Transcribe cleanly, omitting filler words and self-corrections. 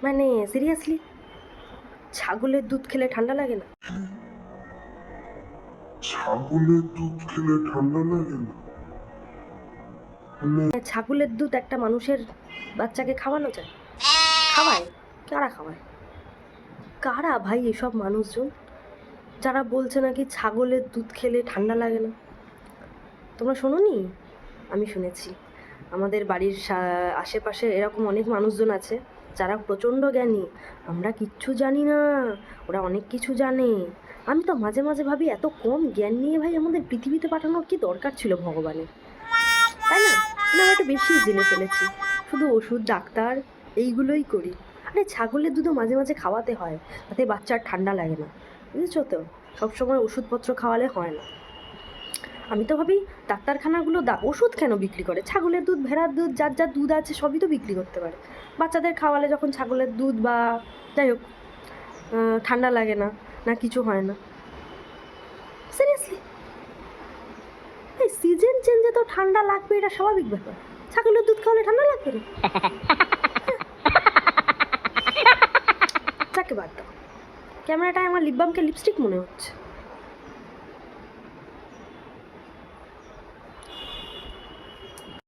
মানে সিরিয়াসলি, ছাগলের দুধ খেলে ঠান্ডা লাগে না? ছাগলের দুধ খেলে ঠান্ডা লাগে না? মানে ছাগলের দুধ একটা মানুষের বাচ্চাকে খাওয়ানো যায়? খাওয়ায়? কারা খাওয়ায়? কারা ভাই এসব মানুষজন যারা বলছে নাকি ছাগলের দুধ খেলে ঠান্ডা লাগে না? তোমরা শোনোনি? আমি শুনেছি। আমাদের বাড়ির আশেপাশে এরকম অনেক মানুষজন আছে যারা প্রচণ্ড জ্ঞানী। আমরা কিচ্ছু জানি না, ওরা অনেক কিছু জানে। আমি তো মাঝে মাঝে ভাবি, এত কম জ্ঞান নিয়ে ভাই আমাদের পৃথিবীতে পাঠানোর কি দরকার ছিল ভগবানের, তাই না? আমরা একটু বেশি জেনে ফেলেছি, শুধু ওষুধ ডাক্তার এইগুলোই করি। আরে ছাগলের দুধও মাঝে মাঝে খাওয়াতে হয়, তাতে বাচ্চার ঠান্ডা লাগে না, বুঝেছো তো? সবসময় ওষুধপত্র খাওয়ালে হয় না। আমি তো ভাবি ডাক্তারখানাগুলো ওষুধ কেন বিক্রি করে? ছাগলের দুধ, ভেড়ার দুধ, যার যার দুধ আছে সবই তো বিক্রি করতে পারে। বাচ্চাদের খাওয়ালে যখন ছাগলের দুধ বা যাই হোক, ঠান্ডা লাগে না, না কিছু হয় না। সিরিয়াসলি, এই সিজন চেঞ্জে তো ঠান্ডা লাগবে, এটা স্বাভাবিক ব্যাপার। ছাগলের দুধ খাওয়ালে ঠান্ডা লাগবে না? যাকে বাদ দাও, ক্যামেরাটায় আমার লিপ বামকে লিপস্টিক মনে হচ্ছে।